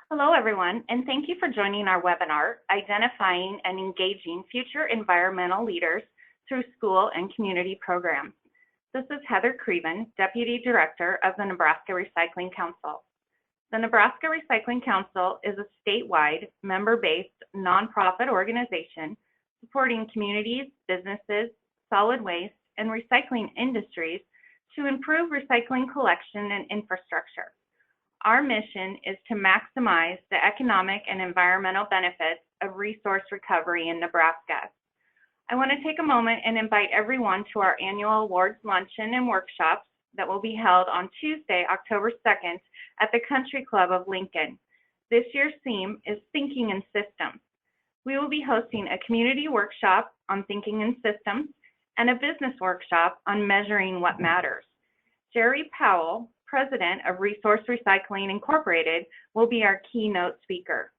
Hello, everyone, and thank you for joining our webinar, Identifying and Engaging Future Environmental Leaders Through School and Community Programs. This is Heather Creven, Deputy Director of the Nebraska Recycling Council. The Nebraska Recycling Council is a statewide, member-based, nonprofit organization supporting communities, businesses, solid waste, and recycling industries to improve recycling collection and infrastructure. Our mission is to maximize the economic and environmental benefits of resource recovery in Nebraska. I want to take a moment and invite everyone to our annual awards luncheon and workshops that will be held on Tuesday, October 2nd at the Country Club of Lincoln. This year's theme is Thinking in Systems. We will be hosting a community workshop on thinking in systems and a business workshop on measuring what matters. Jerry Powell, President of Resource Recycling Incorporated, will be our keynote speaker.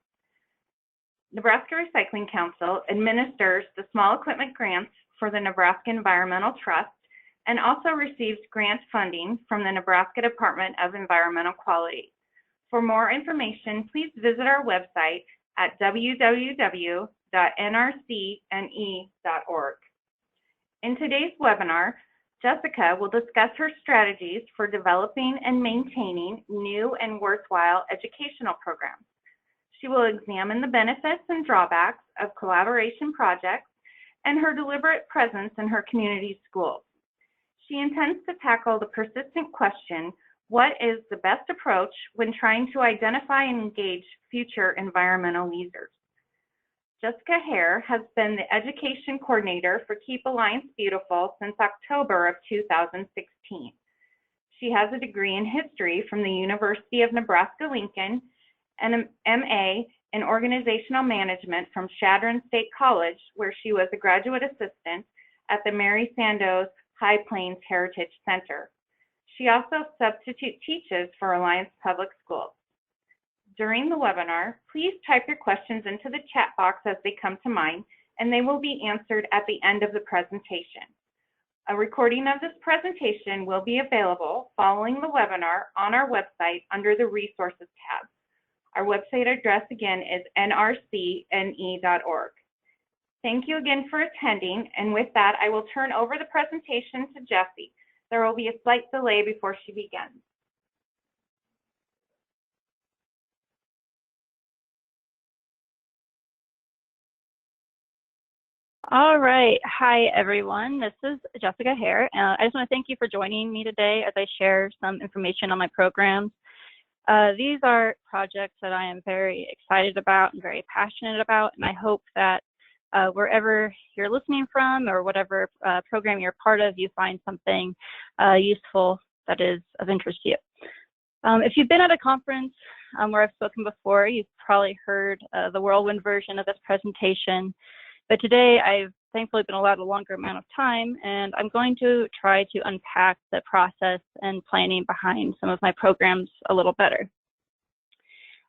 Nebraska Recycling Council administers the small equipment grants for the Nebraska Environmental Trust and also receives grant funding from the Nebraska Department of Environmental Quality. For more information, please visit our website at www.nrcne.org. In today's webinar, Jessica will discuss her strategies for developing and maintaining new and worthwhile educational programs. She will examine the benefits and drawbacks of collaboration projects and her deliberate presence in her community schools. She intends to tackle the persistent question, what is the best approach when trying to identify and engage future environmental leaders? Jessica Hare has been the education coordinator for Keep Alliance Beautiful since October of 2016. She has a degree in history from the University of Nebraska-Lincoln and an MA in organizational management from Chadron State College, where she was a graduate assistant at the Mary Sandoz High Plains Heritage Center. She also substitute teaches for Alliance Public Schools. During the webinar, please type your questions into the chat box as they come to mind, and they will be answered at the end of the presentation. A recording of this presentation will be available following the webinar on our website under the Resources tab. Our website address again is nrcne.org. Thank you again for attending, and with that, I will turn over the presentation to Jessie. There will be a slight delay before she begins. All right. Hi, everyone. This is Jessica Hare. I just want to thank you for joining me today as I share some information on my programs. These are projects that I am very excited about and very passionate about, and I hope that wherever you're listening from or whatever program you're part of, you find something useful that is of interest to you. If you've been at a conference where I've spoken before, you've probably heard the whirlwind version of this presentation. But today I've thankfully been allowed a longer amount of time, and I'm going to try to unpack the process and planning behind some of my programs a little better.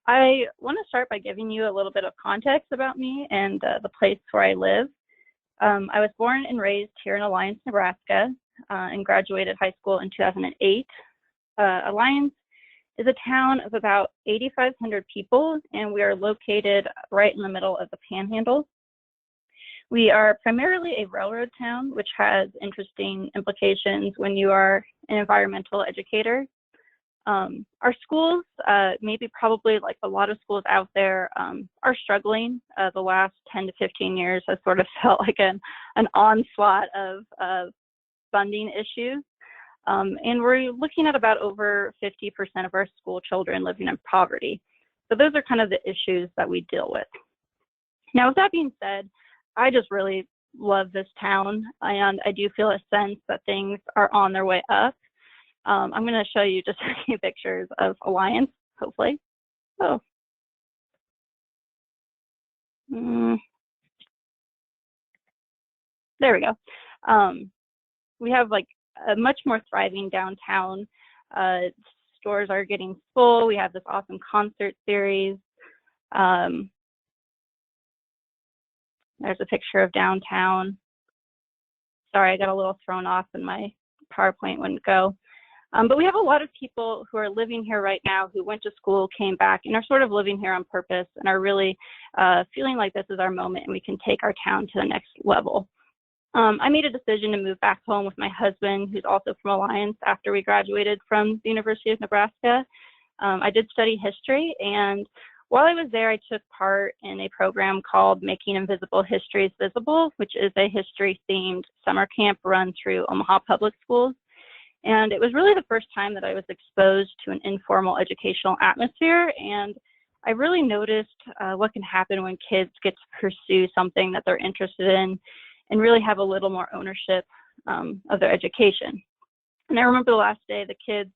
I want to start by giving you a little bit of context about me and the place where I live. I was born and raised here in Alliance, Nebraska, and graduated high school in 2008. Alliance is a town of about 8,500 people, and we are located right in the middle of the Panhandle. We are primarily a railroad town, which has interesting implications when you are an environmental educator. Our schools, maybe probably like a lot of schools out there, are struggling. The last 10 to 15 years has sort of felt like an onslaught of funding issues. And we're looking at about over 50% of our school children living in poverty. So those are kind of the issues that we deal with. Now, with that being said, I just really love this town, and I do feel a sense that things are on their way up. I'm going to show you just a few pictures of Alliance, hopefully. Oh. There we go. We have like a much more thriving downtown. Stores are getting full. We have this awesome concert series. There's a picture of downtown. Sorry, I got a little thrown off and my PowerPoint wouldn't go. But we have a lot of people who are living here right now who went to school, came back, and are sort of living here on purpose and are really feeling like this is our moment and we can take our town to the next level. I made a decision to move back home with my husband, who's also from Alliance, after we graduated from the University of Nebraska. I did study history, and while I was there, I took part in a program called Making Invisible Histories Visible, which is a history-themed summer camp run through Omaha Public Schools. And it was really the first time that I was exposed to an informal educational atmosphere, and I really noticed what can happen when kids get to pursue something that they're interested in and really have a little more ownership of their education. And I remember the last day the kids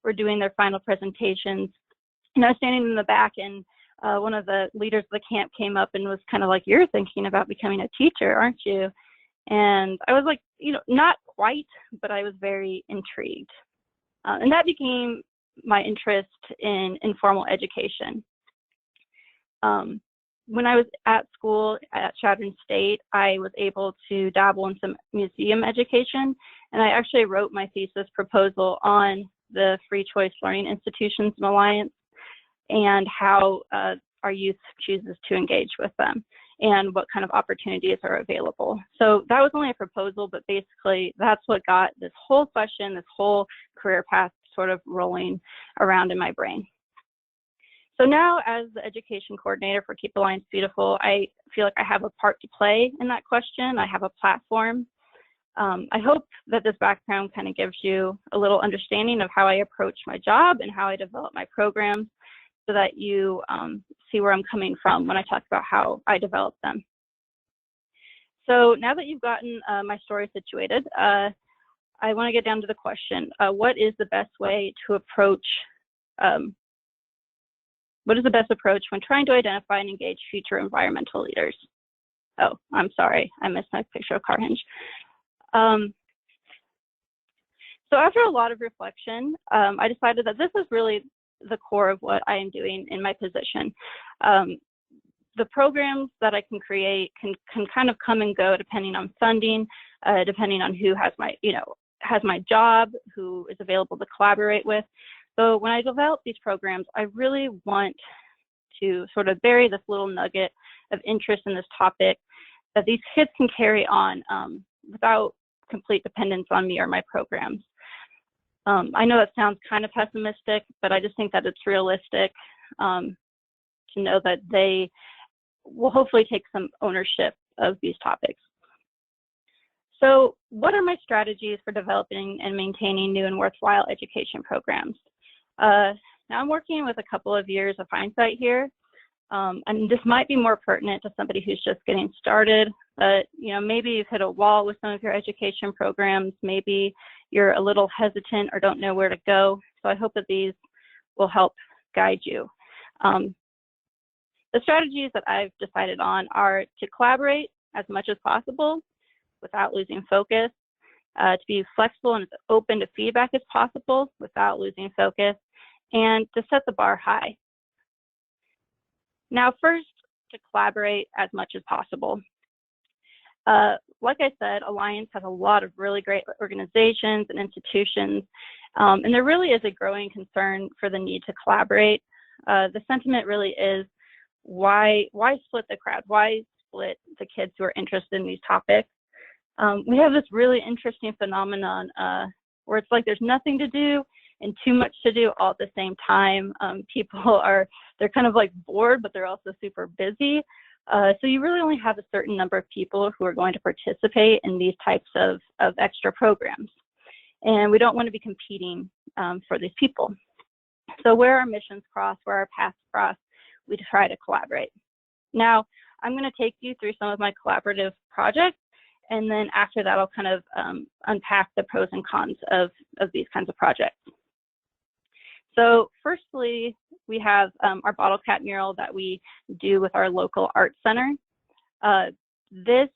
were doing their final presentations, and I was standing in the back, and one of the leaders of the camp came up and was kind of like, "You're thinking about becoming a teacher, aren't you?" And I was like, not quite, but I was very intrigued. And that became my interest in informal education. When I was at school at Chadron State, I was able to dabble in some museum education, and I actually wrote my thesis proposal on the free choice learning institutions in Alliance and how our youth chooses to engage with them and what kind of opportunities are available. So that was only a proposal, but basically that's what got this whole question, this whole career path sort of rolling around in my brain. So now, as the education coordinator for Keep Alliance Beautiful, I feel like I have a part to play in that question. I have a platform. I hope that this background kind of gives you a little understanding of how I approach my job and how I develop my programs, so that you see where I'm coming from when I talk about how I develop them. So now that you've gotten my story situated, I want to get down to the question, what is the best way to approach when trying to identify and engage future environmental leaders? Oh, I'm sorry, I missed my picture of car hinge. So after a lot of reflection, I decided that this is really the core of what I am doing in my position. The programs that I can create can kind of come and go depending on funding, depending on who has my job, who is available to collaborate with. So when I develop these programs, I really want to sort of bury this little nugget of interest in this topic that these kids can carry on without complete dependence on me or my programs. I know that sounds kind of pessimistic, but I just think that it's realistic to know that they will hopefully take some ownership of these topics. So what are my strategies for developing and maintaining new and worthwhile education programs? Now I'm working with a couple of years of hindsight here, and this might be more pertinent to somebody who's just getting started, but maybe you've hit a wall with some of your education programs, maybe you're a little hesitant or don't know where to go. So I hope that these will help guide you. The strategies that I've decided on are to collaborate as much as possible without losing focus, to be flexible and as open to feedback as possible without losing focus, and to set the bar high. Now, first, to collaborate as much as possible. Like I said, Alliance has a lot of really great organizations and institutions, and there really is a growing concern for the need to collaborate. The sentiment really is, why split the crowd? Why split the kids who are interested in these topics? We have this really interesting phenomenon where it's like there's nothing to do and too much to do all at the same time. They're kind of like bored, but they're also super busy. So you really only have a certain number of people who are going to participate in these types of extra programs. And we don't want to be competing for these people. So where our missions cross, where our paths cross, we try to collaborate. Now, I'm going to take you through some of my collaborative projects, and then after that, I'll kind of unpack the pros and cons of these kinds of projects. So firstly, we have our bottle cap mural that we do with our local art center. This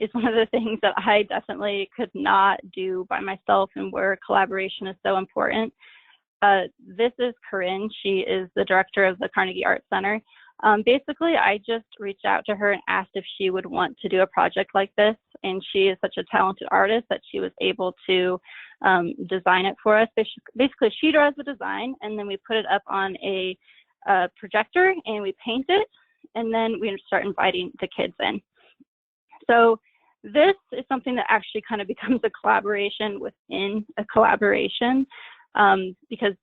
is one of the things that I definitely could not do by myself, and where collaboration is so important. This is Corinne. She is the director of the Carnegie Art Center. Basically, I just reached out to her and asked if she would want to do a project like this and she is such a talented artist that she was able to design it for us. Basically, she draws the design, and then we put it up on a projector, and we paint it, and then we start inviting the kids in. So this is something that actually kind of becomes a collaboration within a collaboration, because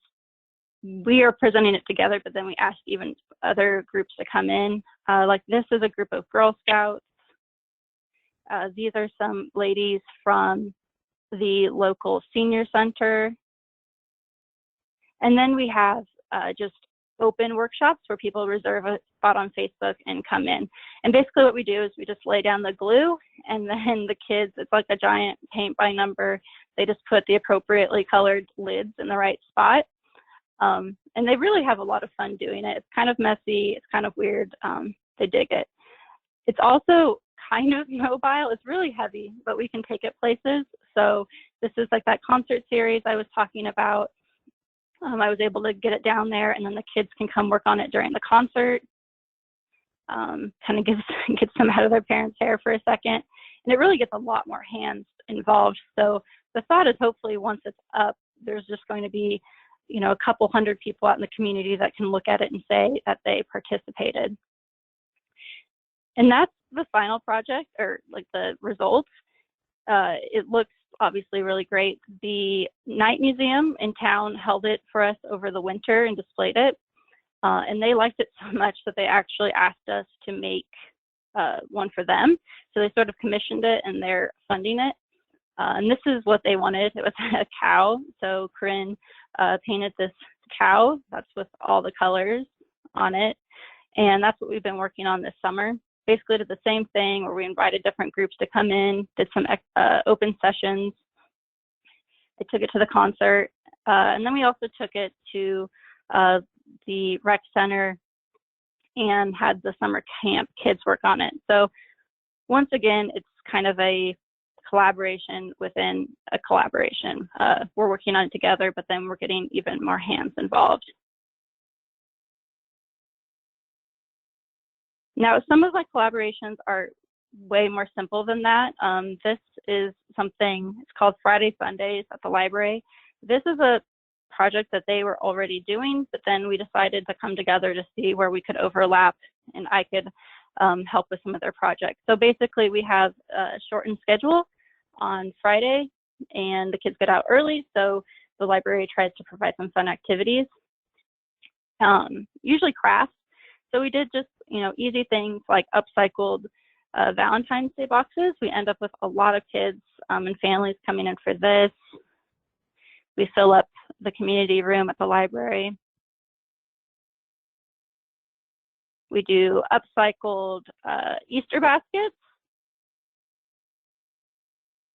we are presenting it together, but then we ask even other groups to come in. Like this is a group of Girl Scouts. These are some ladies from the local senior center. And then we have just open workshops where people reserve a spot on Facebook and come in. And basically what we do is we just lay down the glue, and then the kids, it's like a giant paint by number. They just put the appropriately colored lids in the right spot. And they really have a lot of fun doing it. It's kind of messy. It's kind of weird. They dig it. It's also kind of mobile. It's really heavy, but we can take it places. So this is like that concert series I was talking about. I was able to get it down there, and then the kids can come work on it during the concert. Kind of gets them out of their parents' hair for a second. And it really gets a lot more hands involved. So the thought is hopefully once it's up, there's just going to be, you know, a couple hundred people out in the community that can look at it and say that they participated. And that's the final project, or like the results. It looks obviously really great. The night museum in town held it for us over the winter and displayed it. And they liked it so much that they actually asked us to make one for them. So they sort of commissioned it, and they're funding it. And this is what they wanted. It was a cow. So Corinne painted this cow. That's with all the colors on it. And that's what we've been working on this summer. Basically did the same thing where we invited different groups to come in, did some open sessions. I took it to the concert. And then we also took it to the rec center and had the summer camp kids work on it. So once again, it's kind of a collaboration within a collaboration. We're working on it together, but then we're getting even more hands involved. Now, some of my collaborations are way more simple than that. This is something, it's called Friday Sundays at the library. This is a project that they were already doing, but then we decided to come together to see where we could overlap, and I could help with some of their projects. So basically we have a shortened schedule on Friday, and the kids get out early, so the library tries to provide some fun activities, usually crafts. So we did just, you know, easy things like upcycled Valentine's Day boxes. We end up with a lot of kids and families coming in for this. We fill up the community room at the library. We do upcycled Easter baskets.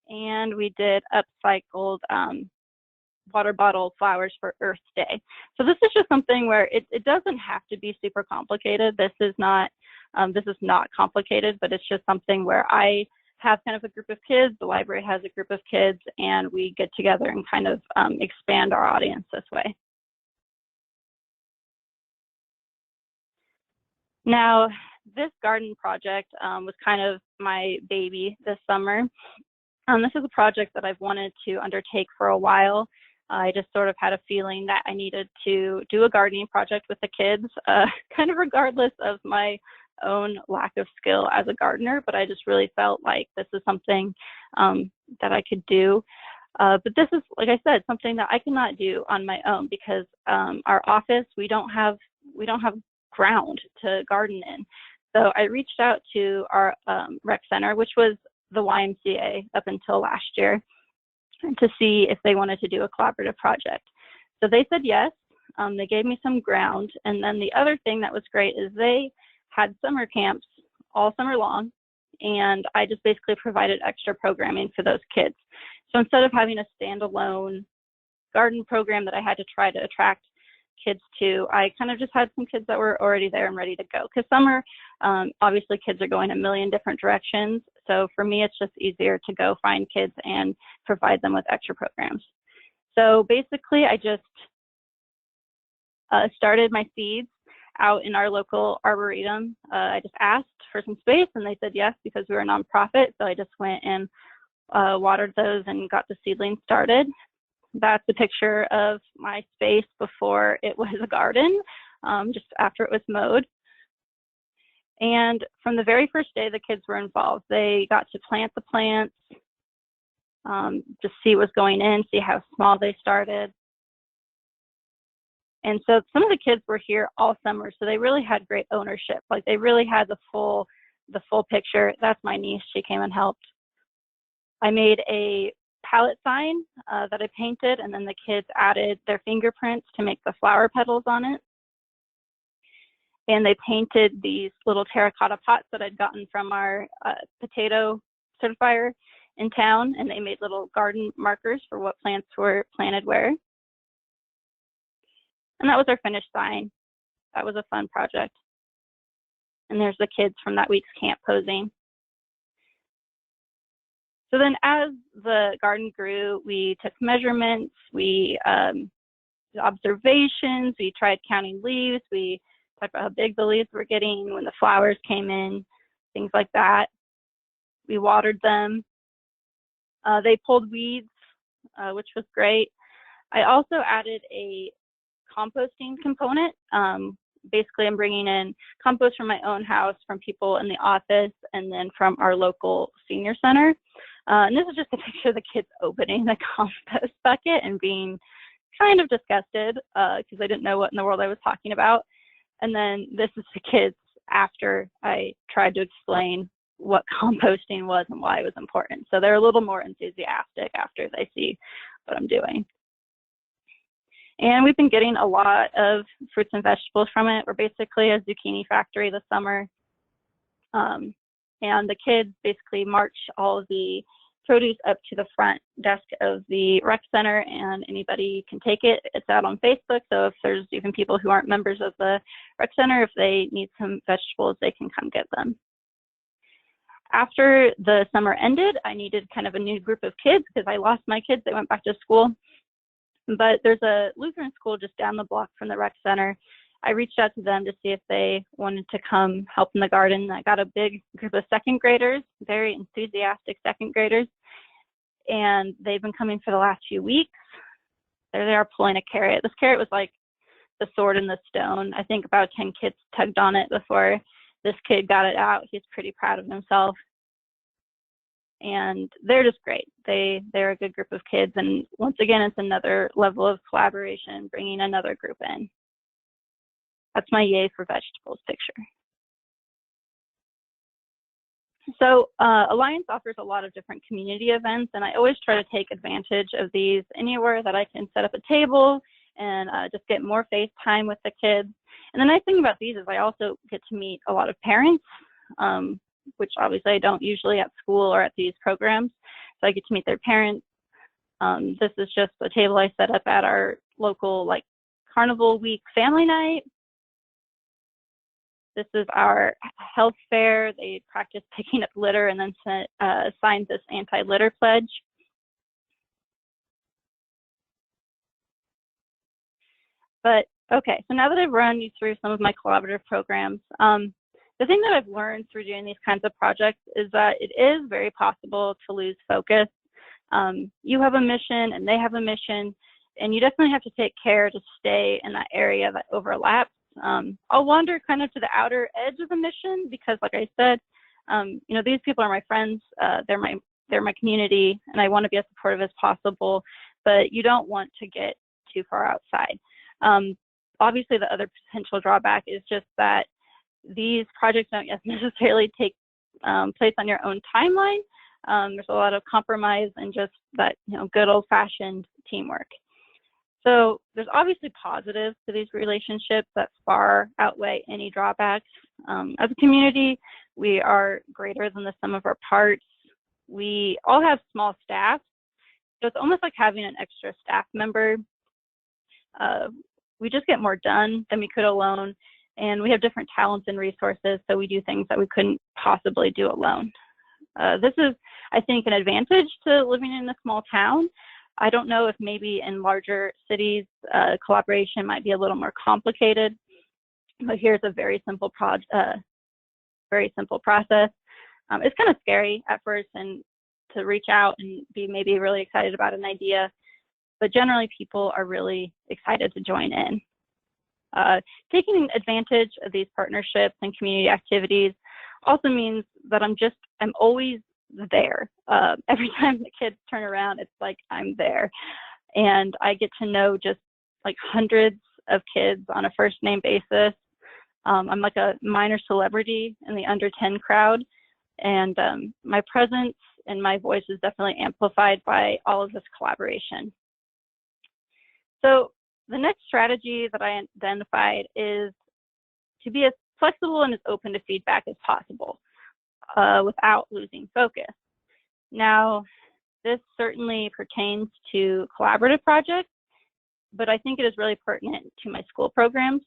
And we did upcycled water bottle flowers for Earth Day. So this is just something where it doesn't have to be super complicated. This is not complicated, but it's just something where I have kind of a group of kids, the library has a group of kids, and we get together and kind of expand our audience this way. Now, this garden project was kind of my baby this summer. This is a project that I've wanted to undertake for a while. I just sort of had a feeling that I needed to do a gardening project with the kids, kind of regardless of my own lack of skill as a gardener, but I just really felt like this is something that I could do. But this is, like I said, something that I cannot do on my own because our office, we don't have ground to garden in. So I reached out to our rec center, which was the YMCA up until last year, to see if they wanted to do a collaborative project. So they said yes. They gave me some ground. And then the other thing that was great is they had summer camps all summer long, and I just basically provided extra programming for those kids. So instead of having a standalone garden program that I had to try to attract kids to, I kind of just had some kids that were already there and ready to go. Because summer, obviously kids are going a million different directions. So for me, it's just easier to go find kids and provide them with extra programs. So basically, I just started my seeds out in our local arboretum. I just asked for some space and they said yes because we were a nonprofit. So I just went and watered those and got the seedlings started. That's a picture of my space before it was a garden, just after it was mowed. And from the very first day, the kids were involved. They got to plant the plants, just see what's going in, see how small they started. And so some of the kids were here all summer, so they really had great ownership. Like they really had the full picture. That's my niece. She came and helped. I made a palette sign that I painted, and then the kids added their fingerprints to make the flower petals on it. And they painted these little terracotta pots that I'd gotten from our potato certifier in town, and they made little garden markers for what plants were planted where. And that was our finished sign. That was a fun project. And there's the kids from that week's camp posing. So then as the garden grew, we took measurements, we did observations, we tried counting leaves, we talked about how big the leaves were getting when the flowers came in, things like that. We watered them. They pulled weeds, which was great. I also added a composting component. Basically, I'm bringing in compost from my own house, from people in the office, and then from our local senior center. And this is just a picture of the kids opening the compost bucket and being kind of disgusted because I didn't know what in the world I was talking about. And then this is the kids after I tried to explain what composting was and why it was important. So they're a little more enthusiastic after they see what I'm doing. And we've been getting a lot of fruits and vegetables from it. We're basically a zucchini factory this summer. And the kids basically march all of the produce up to the front desk of the rec center, and anybody can take it. It's out on Facebook, so if there's even people who aren't members of the rec center, if they need some vegetables, they can come get them. After the summer ended, I needed kind of a new group of kids because I lost my kids. They went back to school. But there's a Lutheran school just down the block from the rec center. I reached out to them to see if they wanted to come help in the garden. I got a big group of second graders, very enthusiastic second graders, and they've been coming for the last few weeks. There they are pulling a carrot. This carrot was like the sword in the stone. I think about 10 kids tugged on it before this kid got it out. He's pretty proud of himself. And they're just great. They're a good group of kids. And once again, it's another level of collaboration, bringing another group in. That's my yay for vegetables picture. So Alliance offers a lot of different community events, and I always try to take advantage of these anywhere that I can set up a table and just get more face time with the kids. And the nice thing about these is I also get to meet a lot of parents, which obviously I don't usually at school or at these programs. So I get to meet their parents. This is just a table I set up at our local Carnival Week family night. This is our health fair. They practice picking up litter and then signed this anti-litter pledge. But okay, so now that I've run you through some of my collaborative programs, the thing that I've learned through doing these kinds of projects is that it is very possible to lose focus. You have a mission and they have a mission, and you definitely have to take care to stay in that area that overlaps. I'll wander kind of to the outer edge of the mission because, like I said, these people are my friends. They're my community, and I want to be as supportive as possible. But you don't want to get too far outside. Obviously, the other potential drawback is just that these projects don't necessarily take place on your own timeline. There's a lot of compromise and just that good old-fashioned teamwork. So there's obviously positives to these relationships that far outweigh any drawbacks. As a community, we are greater than the sum of our parts. We all have small staff, so it's almost like having an extra staff member. We just get more done than we could alone, and we have different talents and resources, so we do things that we couldn't possibly do alone. This is, I think, an advantage to living in a small town. I don't know if maybe in larger cities, collaboration might be a little more complicated, but here's a very simple process. It's kind of scary at first and to reach out and be maybe really excited about an idea, but generally people are really excited to join in. Taking advantage of these partnerships and community activities also means that I'm always there. Every time the kids turn around, it's like I'm there. And I get to know just like hundreds of kids on a first name basis. I'm like a minor celebrity in the under 10 crowd. And my presence and my voice is definitely amplified by all of this collaboration. So the next strategy that I identified is to be as flexible and as open to feedback as possible without losing focus. Now, this certainly pertains to collaborative projects, but I think it is really pertinent to my school programs.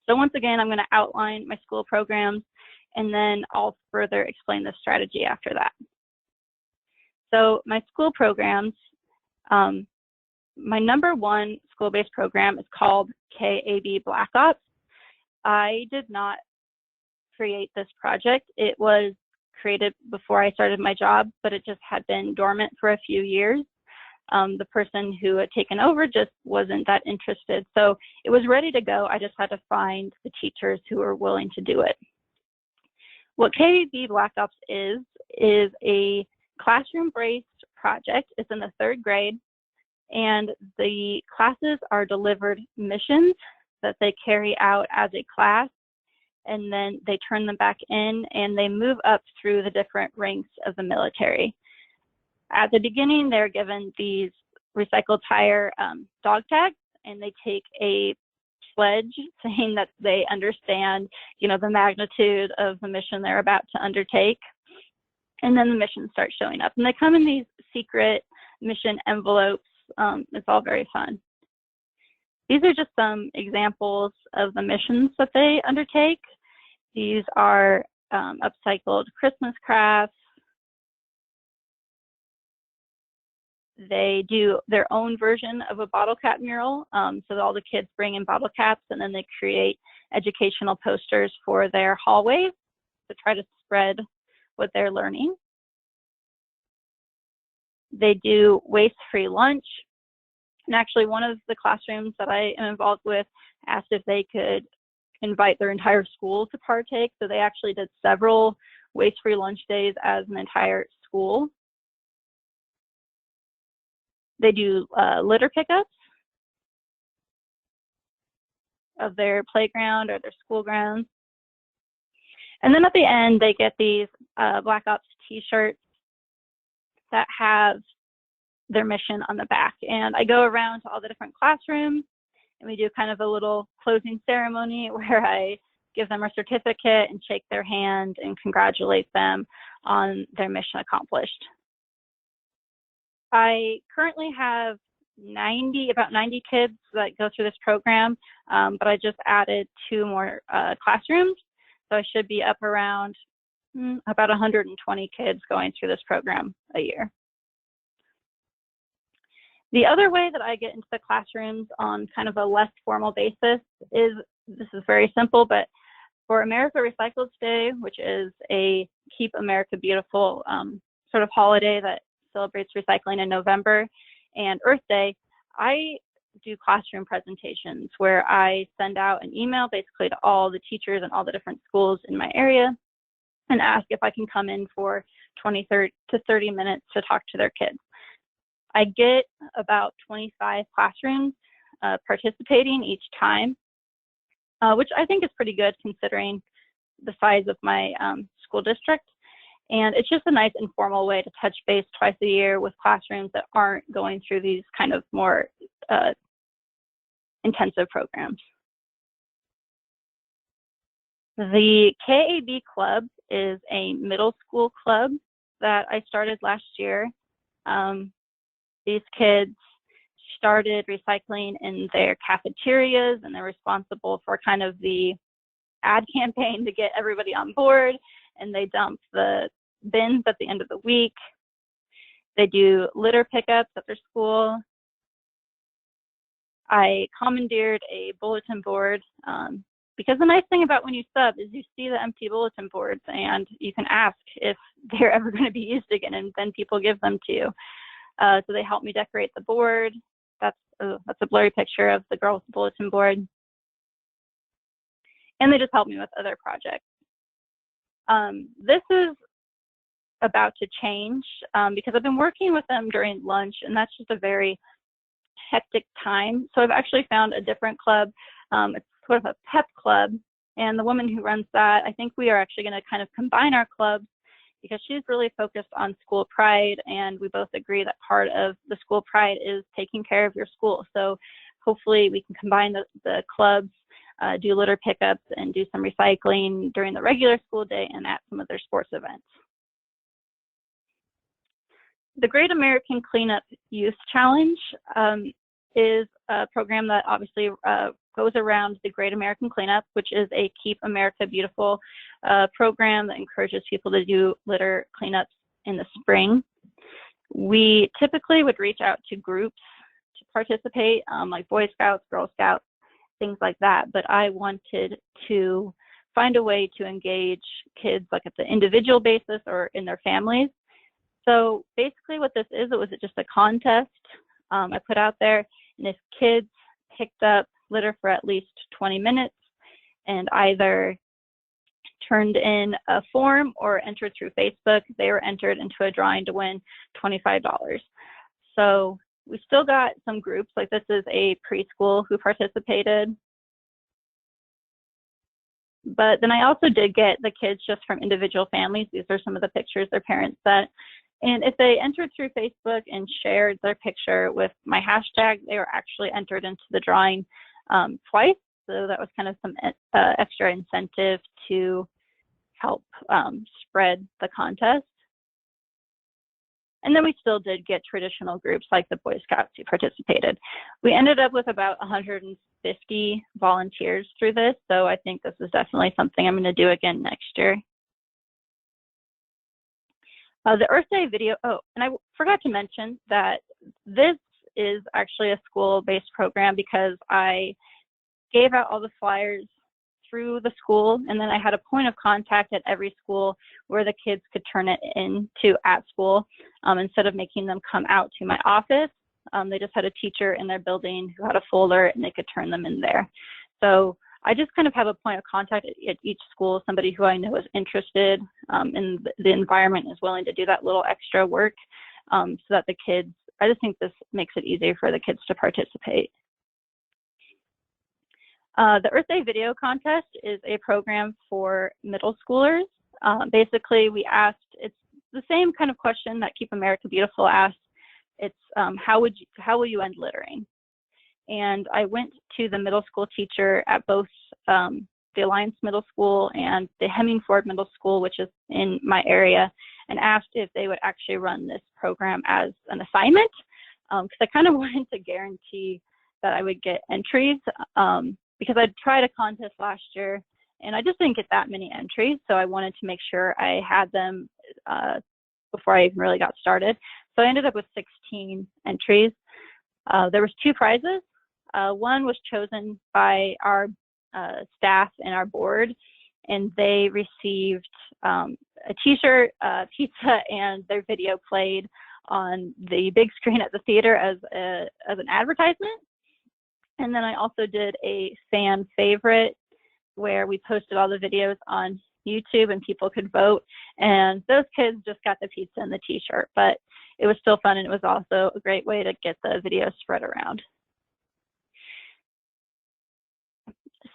So once again, I'm going to outline my school programs, and then I'll further explain the strategy after that. So my school programs, my number one school-based program is called KAB Black Ops. I did not create this project. It was created before I started my job, but it just had been dormant for a few years. The person who had taken over just wasn't that interested. So it was ready to go. I just had to find the teachers who were willing to do it. What KAB Black Ops is a classroom-based project. It's in the 3rd grade, and the classes are delivered missions that they carry out as a class, and then they turn them back in and they move up through the different ranks of the military. At the beginning, they're given these recycled tire dog tags, and they take a pledge saying that they understand, the magnitude of the mission they're about to undertake. And then the missions start showing up, and they come in these secret mission envelopes. It's all very fun. These are just some examples of the missions that they undertake. These are upcycled Christmas crafts. They do their own version of a bottle cap mural. So all the kids bring in bottle caps, and then they create educational posters for their hallways to try to spread what they're learning. They do waste-free lunch. And actually, one of the classrooms that I am involved with asked if they could invite their entire school to partake. So they actually did several waste-free lunch days as an entire school. They do litter pickups of their playground or their school grounds. And then at the end, they get these Black Ops t-shirts that have their mission on the back. And I go around to all the different classrooms, and we do kind of a little closing ceremony where I give them a certificate and shake their hand and congratulate them on their mission accomplished. I currently have about 90 kids that go through this program, but I just added 2 more classrooms. So I should be up around about 120 kids going through this program a year. The other way that I get into the classrooms on kind of a less formal basis is, this is very simple, but for America Recycles Day, which is a Keep America Beautiful sort of holiday that celebrates recycling in November, and Earth Day, I do classroom presentations where I send out an email basically to all the teachers and all the different schools in my area and ask if I can come in for 20 to 30 minutes to talk to their kids. I get about 25 classrooms participating each time, which I think is pretty good considering the size of my school district. And it's just a nice informal way to touch base twice a year with classrooms that aren't going through these kind of more intensive programs. The KAB Club is a middle school club that I started last year. These kids started recycling in their cafeterias, and they're responsible for kind of the ad campaign to get everybody on board, and they dump the bins at the end of the week. They do litter pickups at their school. I commandeered a bulletin board Because the nice thing about when you sub is you see the empty bulletin boards and you can ask if they're ever going to be used again, and then people give them to you. So they help me decorate the board. That's a blurry picture of the girls' bulletin board. And they just help me with other projects. This is about to change because I've been working with them during lunch, and that's just a very hectic time. So I've actually found a different club. It's sort of a pep club, and the woman who runs that, I think we are actually going to kind of combine our clubs because she's really focused on school pride, and we both agree that part of the school pride is taking care of your school. So hopefully we can combine the clubs, do litter pickups, and do some recycling during the regular school day and at some of their sports events. The Great American Cleanup Youth Challenge is a program that obviously goes around the Great American Cleanup, which is a Keep America Beautiful program that encourages people to do litter cleanups in the spring. We typically would reach out to groups to participate, like Boy Scouts, Girl Scouts, things like that, but I wanted to find a way to engage kids like at the individual basis or in their families. So basically what this is, it was just a contest I put out there, and if kids picked up litter for at least 20 minutes and either turned in a form or entered through Facebook, they were entered into a drawing to win $25. So we still got some groups, like this is a preschool who participated. But then I also did get the kids just from individual families. These are some of the pictures their parents sent. And if they entered through Facebook and shared their picture with my hashtag, they were actually entered into the drawing twice. So that was kind of some extra incentive to help spread the contest. And then we still did get traditional groups like the Boy Scouts who participated. We ended up with about 150 volunteers through this. So I think this is definitely something I'm going to do again next year. The Earth Day video, oh, and I forgot to mention that this is actually a school-based program because I gave out all the flyers through the school, and then I had a point of contact at every school where the kids could turn it into at school. Instead of making them come out to my office, they just had a teacher in their building who had a folder and they could turn them in there. So I just kind of have a point of contact at each school, somebody who I know is interested in the environment, is willing to do that little extra work so that the kids, I just think this makes it easier for the kids to participate. The Earth Day video contest is a program for middle schoolers. Basically, we asked, it's the same kind of question that Keep America Beautiful asked. It's how will you end littering? And I went to the middle school teacher at both the Alliance Middle School and the Hemingford Middle School, which is in my area, and asked if they would actually run this program as an assignment, because I kind of wanted to guarantee that I would get entries, because I tried a contest last year and I just didn't get that many entries, so I wanted to make sure I had them before I even really got started. So I ended up with 16 entries. There was 2 prizes. One was chosen by our staff and our board, and they received a t-shirt, pizza, and their video played on the big screen at the theater as an advertisement. And then I also did a fan favorite where we posted all the videos on YouTube and people could vote, and those kids just got the pizza and the t-shirt, but it was still fun, and it was also a great way to get the video spread around.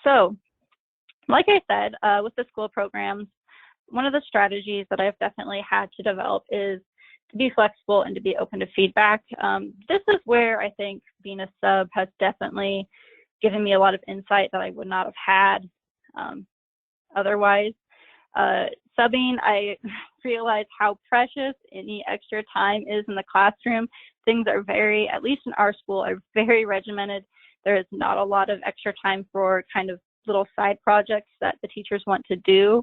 So, like I said, with the school programs, one of the strategies that I've definitely had to develop is to be flexible and to be open to feedback. This is where I think being a sub has definitely given me a lot of insight that I would not have had otherwise. Subbing, I realized how precious any extra time is in the classroom. Things are very, at least in our school, are very regimented. There is not a lot of extra time for kind of little side projects that the teachers want to do.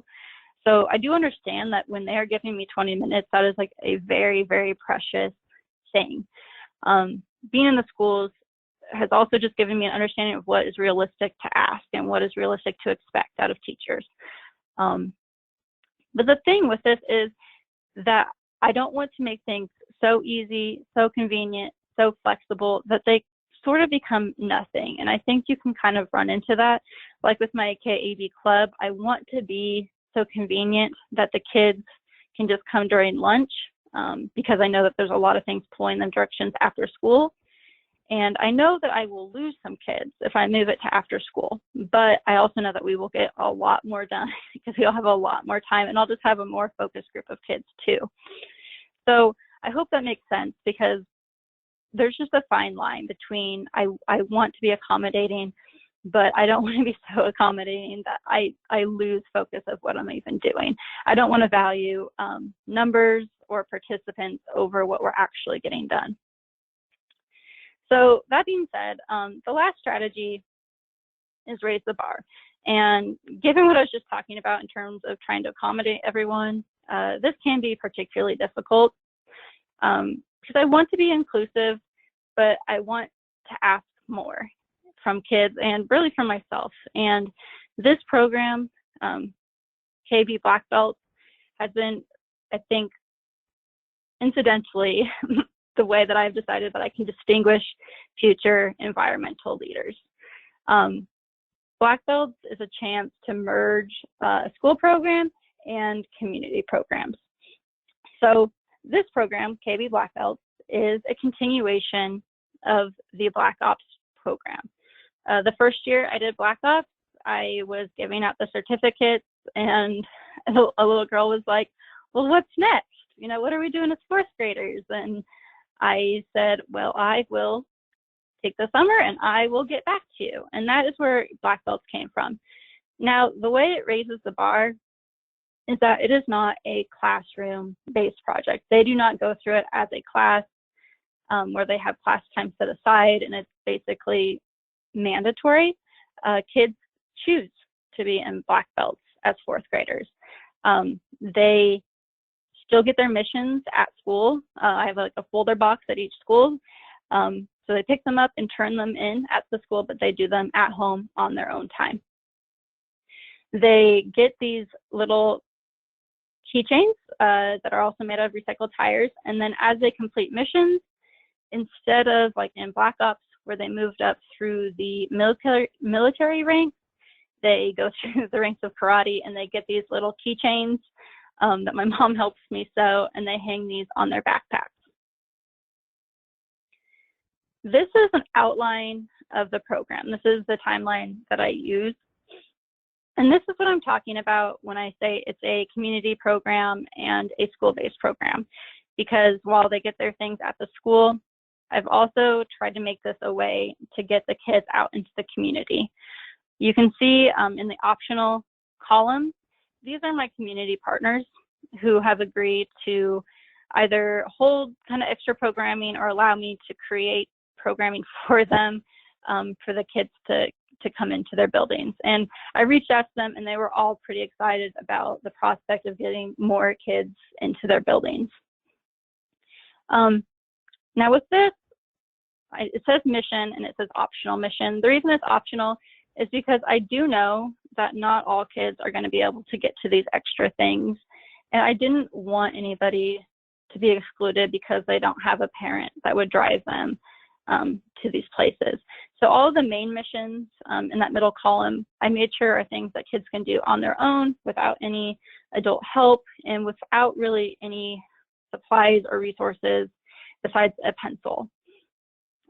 So I do understand that when they are giving me 20 minutes, that is like a very, very precious thing. Being in the schools, has also just given me an understanding of what is realistic to ask and what is realistic to expect out of teachers. But the thing with this is that I don't want to make things so easy, so convenient, so flexible that they sort of become nothing. And I think you can kind of run into that. Like with my KAB club, I want to be so convenient that the kids can just come during lunch, because I know that there's a lot of things pulling them directions after school. And I know that I will lose some kids if I move it to after school, but I also know that we will get a lot more done because we'll have a lot more time, and I'll just have a more focused group of kids too. So I hope that makes sense, because there's just a fine line between I want to be accommodating, but I don't want to be so accommodating that I lose focus of what I'm even doing. I don't want to value numbers or participants over what we're actually getting done. So that being said, the last strategy is raise the bar. And given what I was just talking about in terms of trying to accommodate everyone, this can be particularly difficult, because I want to be inclusive, but I want to ask more from kids and really from myself. And this program, KB Black Belt, has been, I think, incidentally, the way that I've decided that I can distinguish future environmental leaders. Black Belts is a chance to merge a school program and community programs. So this program, KB Black Belts, is a continuation of the Black Ops program. The first year I did Black Ops, I was giving out the certificates, and a little girl was like, well, what's next? You know, what are we doing as fourth graders? And I said, well, I will take the summer and I will get back to you. And that is where Black Belts came from. Now, the way it raises the bar is that it is not a classroom-based project. They do not go through it as a class where they have class time set aside and it's basically mandatory. Kids choose to be in Black Belts as fourth graders. They still get their missions at school. I have like a folder box at each school. So they pick them up and turn them in at the school, but they do them at home on their own time. They get these little keychains that are also made out of recycled tires. And then as they complete missions, instead of like in Black Ops, where they moved up through the military ranks, they go through the ranks of karate and they get these little keychains that my mom helps me sew, and they hang these on their backpacks. This is an outline of the program. This is the timeline that I use. And this is what I'm talking about when I say it's a community program and a school-based program, because while they get their things at the school, I've also tried to make this a way to get the kids out into the community. You can see in the optional column, these are my community partners who have agreed to either hold kind of extra programming or allow me to create programming for them for the kids to come into their buildings. And I reached out to them and they were all pretty excited about the prospect of getting more kids into their buildings. Now with this, it says mission and it says optional mission. The reason it's optional is because I do know that not all kids are going to be able to get to these extra things. And I didn't want anybody to be excluded because they don't have a parent that would drive them to these places. So all of the main missions in that middle column, I made sure are things that kids can do on their own without any adult help and without really any supplies or resources besides a pencil.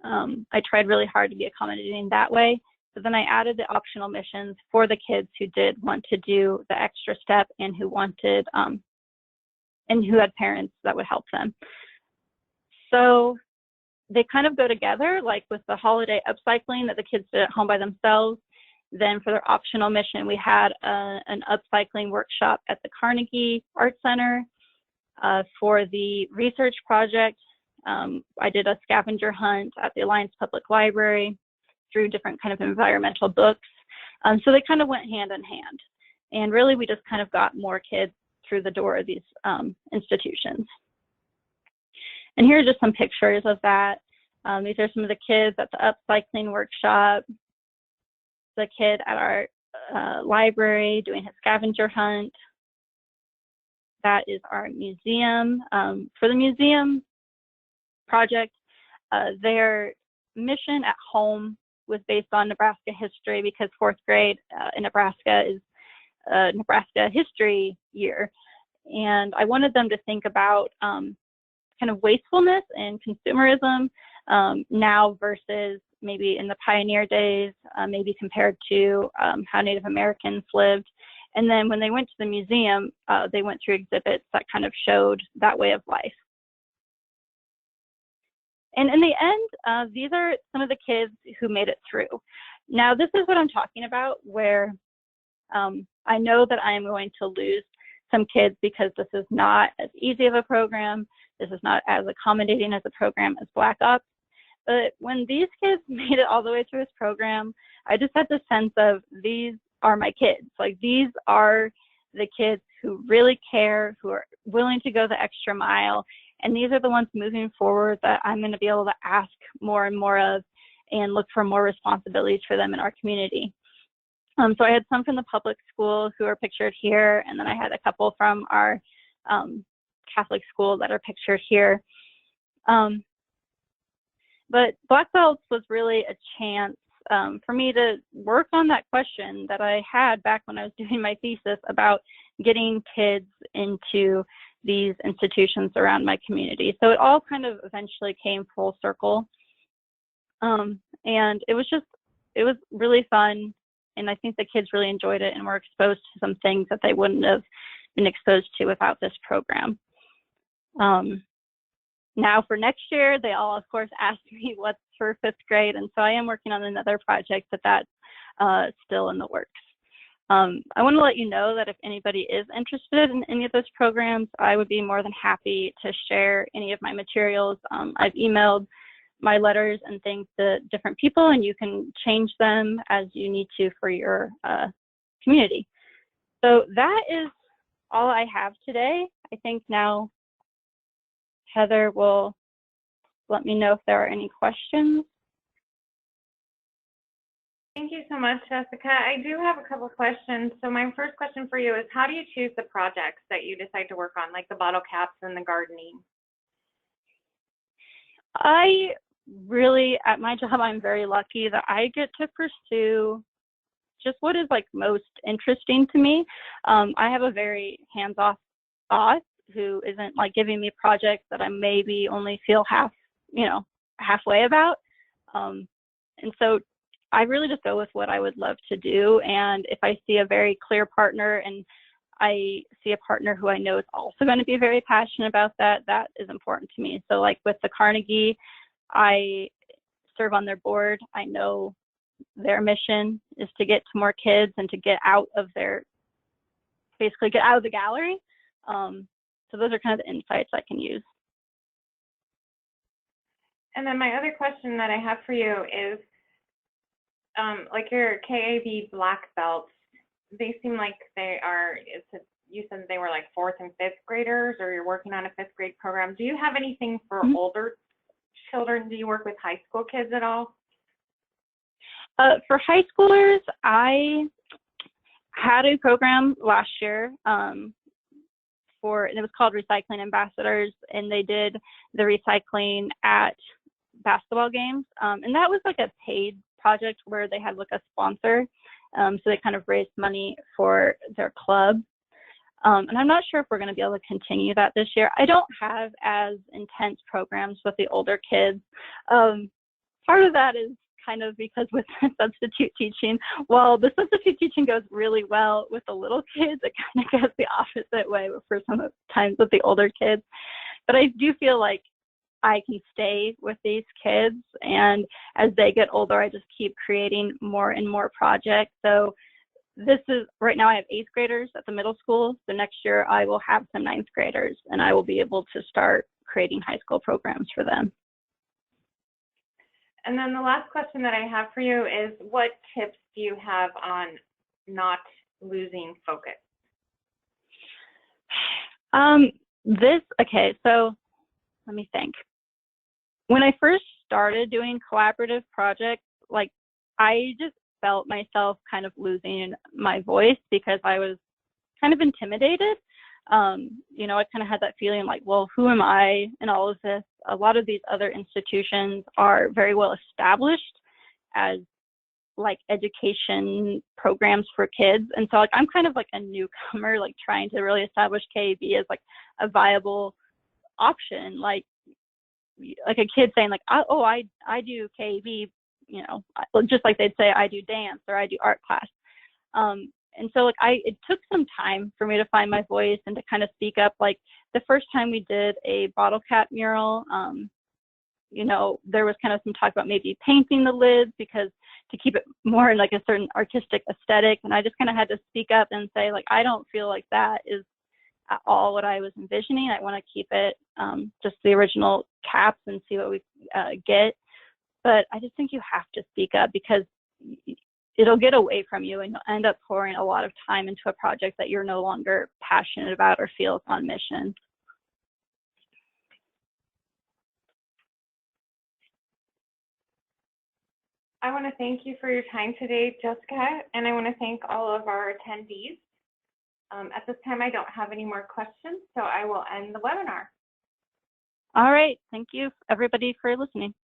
I tried really hard to be accommodating that way. So then I added the optional missions for the kids who did want to do the extra step and who wanted, and who had parents that would help them. So they kind of go together, like with the holiday upcycling that the kids did at home by themselves. Then for their optional mission, we had an upcycling workshop at the Carnegie Art Center. For the research project, I did a scavenger hunt at the Alliance Public Library through different kind of environmental books. So they kind of went hand in hand. And really, we just kind of got more kids through the door of these institutions. And here are just some pictures of that. These are some of the kids at the upcycling workshop, the kid at our library doing his scavenger hunt. That is our museum. For the museum project, their mission at home was based on Nebraska history, because fourth grade in Nebraska is Nebraska history year. And I wanted them to think about kind of wastefulness and consumerism now versus maybe in the pioneer days, maybe compared to how Native Americans lived. And then when they went to the museum, they went through exhibits that kind of showed that way of life. And in the end, these are some of the kids who made it through. Now, this is what I'm talking about, where I know that I am going to lose some kids because this is not as easy of a program. This is not as accommodating as a program as Black Ops. But when these kids made it all the way through this program, I just had the sense of, these are my kids. Like, these are the kids who really care, who are willing to go the extra mile. And these are the ones moving forward that I'm going to be able to ask more and more of and look for more responsibilities for them in our community. So I had some from the public school who are pictured here, and then I had a couple from our Catholic school that are pictured here. But Black Belts was really a chance for me to work on that question that I had back when I was doing my thesis about getting kids into these institutions around my community. So it all kind of eventually came full circle. And it was really fun. And I think the kids really enjoyed it and were exposed to some things that they wouldn't have been exposed to without this program. Now for next year, they all, of course, asked me what's for 5th grade. And so I am working on another project, but that's still in the works. I want to let you know that if anybody is interested in any of those programs, I would be more than happy to share any of my materials. I've emailed my letters and things to different people, and you can change them as you need to for your community. So that is all I have today. I think now Heather will let me know if there are any questions. Thank you so much, Jessica. I do have a couple of questions. So my first question for you is, how do you choose the projects that you decide to work on, like the bottle caps and the gardening? I really, at my job, I'm very lucky that I get to pursue just what is like most interesting to me. I have a very hands-off boss who isn't like giving me projects that I maybe only feel halfway about. And so I really just go with what I would love to do. And if I see a very clear partner and I see a partner who I know is also going to be very passionate about that, that is important to me. So like with the Carnegie, I serve on their board. I know their mission is to get to more kids and to get out of basically get out of the gallery. So those are kind of the insights I can use. And then my other question that I have for you is, like your KAB Black Belts, they seem like they are, you said they were like 4th and 5th graders, or you're working on a 5th grade program. Do you have anything for older children? Do you work with high school kids at all? For high schoolers, I had a program last year and it was called Recycling Ambassadors, and they did the recycling at basketball games. And that was like a paid project where they had like a sponsor. So they kind of raised money for their club. And I'm not sure if we're going to be able to continue that this year. I don't have as intense programs with the older kids. Part of that is kind of because with substitute teaching, while the substitute teaching goes really well with the little kids, it kind of goes the opposite way for some of the times with the older kids. But I do feel like I can stay with these kids, and as they get older, I just keep creating more and more projects. So this is, right now I have 8th graders at the middle school. So next year I will have some 9th graders, and I will be able to start creating high school programs for them. And then the last question that I have for you is, what tips do you have on not losing focus? Okay, so let me think. When I first started doing collaborative projects, like I just felt myself kind of losing my voice because I was kind of intimidated. You know, I kind of had that feeling like, well, who am I in all of this? A lot of these other institutions are very well established as like education programs for kids. And so like I'm kind of like a newcomer, like trying to really establish KAB as like a viable option. Like a kid saying like, oh, I do KAB, you know, just like they'd say I do dance or I do art class. And so like it took some time for me to find my voice and to kind of speak up. Like the first time we did a bottle cap mural, you know, there was kind of some talk about maybe painting the lids because to keep it more in like a certain artistic aesthetic. And I just kind of had to speak up and say like, I don't feel like that is at all what I was envisioning. I want to keep it just the original caps and see what we get. But I just think you have to speak up because it'll get away from you and you'll end up pouring a lot of time into a project that you're no longer passionate about or feels on mission. I want to thank you for your time today, Jessica, and I want to thank all of our attendees. At this time, I don't have any more questions, so I will end the webinar. All right. Thank you, everybody, for listening.